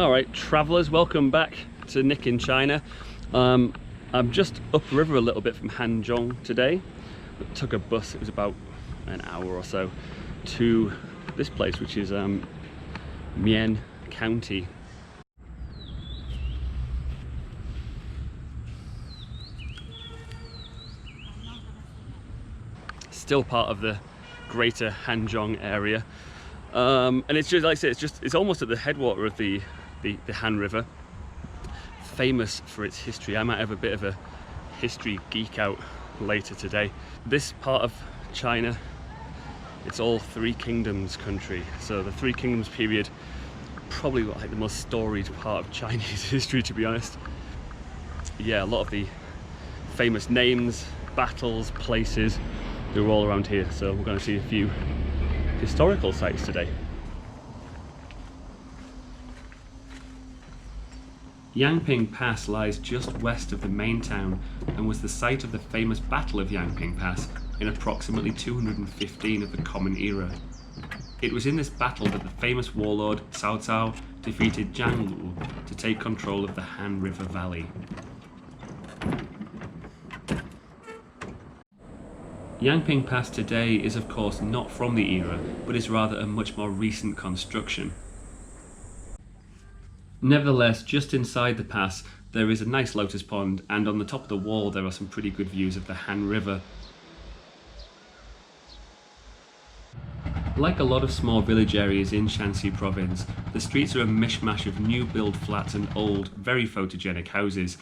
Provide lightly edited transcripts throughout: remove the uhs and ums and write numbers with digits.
Alright, travellers, welcome back to Nick in China. I'm just upriver a little bit from Hanzhong today. I took a bus, it was about an hour or so, to this place, which is Mian County. Still part of the greater Hanzhong area. And it's just, like I say, it's almost at the headwater of the Han River. Famous for its history. I might have a bit of a history geek out later today. This part of China, it's all Three Kingdoms country. So the Three Kingdoms period, probably like the most storied part of Chinese history, to be honest. Yeah, a lot of the famous names, battles, places, they're all around here. So we're going to see a few historical sites today. Yangping Pass lies just west of the main town and was the site of the famous Battle of Yangping Pass in approximately 215 of the Common Era. It was in this battle that the famous warlord Cao Cao defeated Zhang Lu to take control of the Han River Valley. Yangping Pass today is of course not from the era, but is rather a much more recent construction. Nevertheless, just inside the pass there is a nice lotus pond, and on the top of the wall there are some pretty good views of the Han River. Like a lot of small village areas in Shaanxi Province, the streets are a mishmash of new build flats and old, very photogenic houses,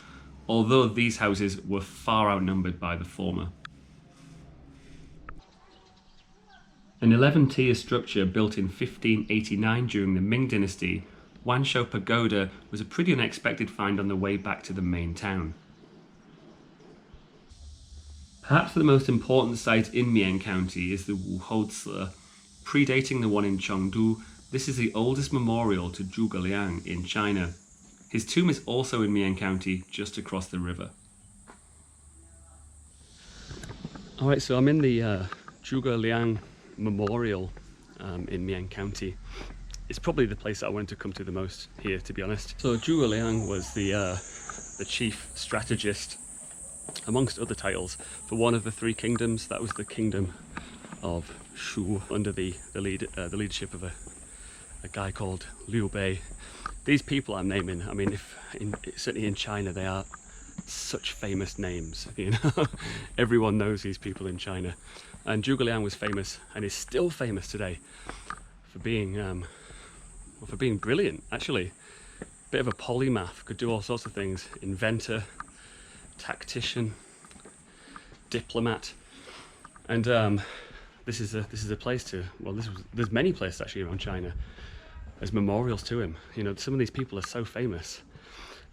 although these houses were far outnumbered by the former. An 11-tier structure built in 1589 during the Ming Dynasty, Wanshou Pagoda was a pretty unexpected find on the way back to the main town. Perhaps the most important site in Mian County is the Wuhouci. Predating the one in Chengdu, this is the oldest memorial to Zhuge Liang in China. His tomb is also in Mian County, just across the river. Alright, so I'm in the Zhuge Liang Memorial in Mian County. It's probably the place that I wanted to come to the most here, to be honest. So Zhuge Liang was the chief strategist, amongst other titles, for one of the Three Kingdoms. That was the kingdom of Shu, under the leadership of a guy called Liu Bei. These people I'm naming, I mean, certainly in China, they are such famous names, you know. Everyone knows these people in China. And Zhuge Liang was famous, and is still famous today, for being brilliant, actually. Bit of a polymath, could do all sorts of things. Inventor, tactician, diplomat. And this is a place to, well, there's many places actually around China as memorials to him. You know, some of these people are so famous,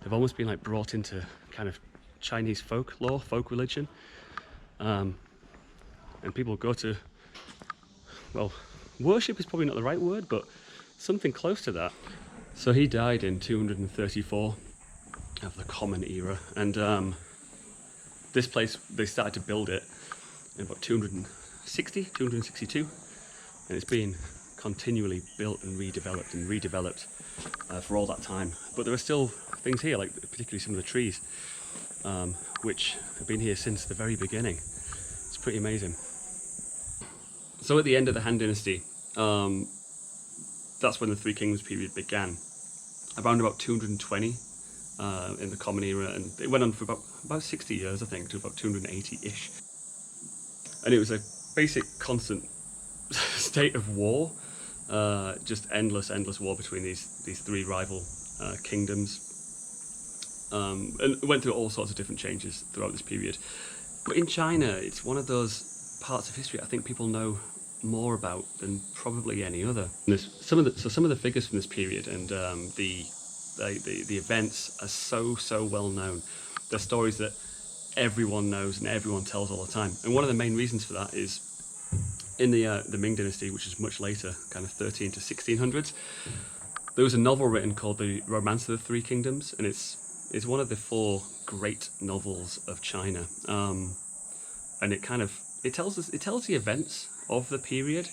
they've almost been like brought into kind of Chinese folklore, folk religion. And people go to, well, worship is probably not the right word, but something close to that. So he died in 234 of the Common Era, and this place, they started to build it in about 262, and it's been continually built and redeveloped for all that time. But there are still things here, like particularly some of the trees, which have been here since the very beginning. It's pretty amazing. So at the end of the Han Dynasty, that's when the Three Kingdoms period began, around about 220 in the Common Era, and it went on for about 60 years, I think, to about 280-ish. And it was a basic constant state of war, just endless war between these three rival kingdoms, and it went through all sorts of different changes throughout this period. But in China, it's one of those parts of history I think people know more about than probably any other. Some of the figures from this period and the events are so well known. They're stories that everyone knows and everyone tells all the time. And one of the main reasons for that is in the Ming Dynasty, which is much later, kind of 13 to 1600s, there was a novel written called The Romance of the Three Kingdoms, and it's one of the four great novels of China. And it tells the events of the period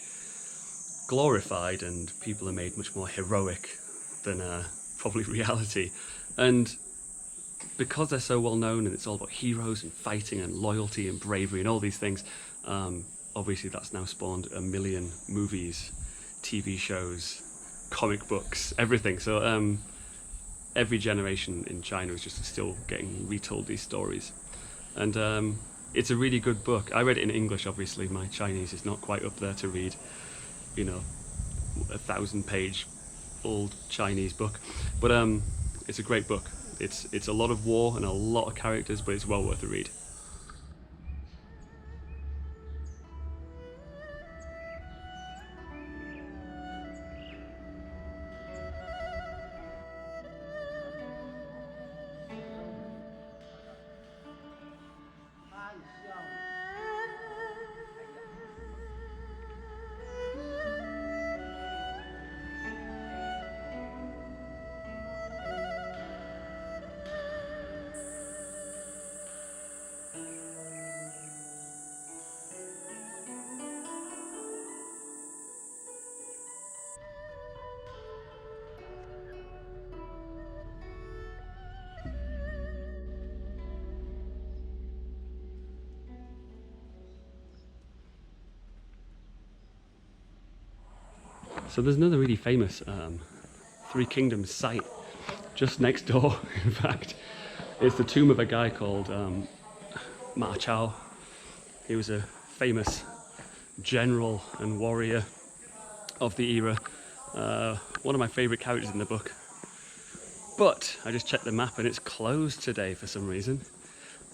glorified, and people are made much more heroic than probably reality. And because they're so well known and it's all about heroes and fighting and loyalty and bravery and all these things, obviously that's now spawned a million movies, TV shows, comic books, everything. So every generation in China is just still getting retold these stories. And it's a really good book. I read it in English, obviously. My Chinese is not quite up there to read, you know, 1,000-page old Chinese book. But it's a great book. It's a lot of war and a lot of characters, but it's well worth a read. So there's another really famous Three Kingdoms site just next door. In fact, it's the tomb of a guy called Ma Chao. He was a famous general and warrior of the era. One of my favourite characters in the book. But I just checked the map and it's closed today for some reason.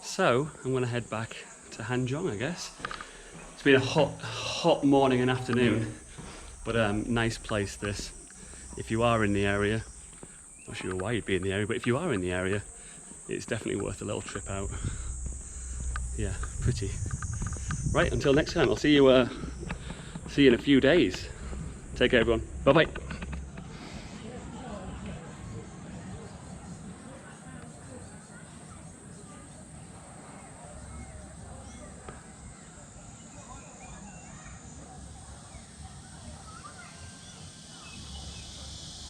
So I'm going to head back to Hanzhong, I guess. It's been a hot morning and afternoon. But nice place this. If you are in the area, not sure why you'd be in the area, but if you are in the area, it's definitely worth a little trip out. Yeah, pretty. Right, until next time, I'll see you in a few days. Take care, everyone. Bye-bye.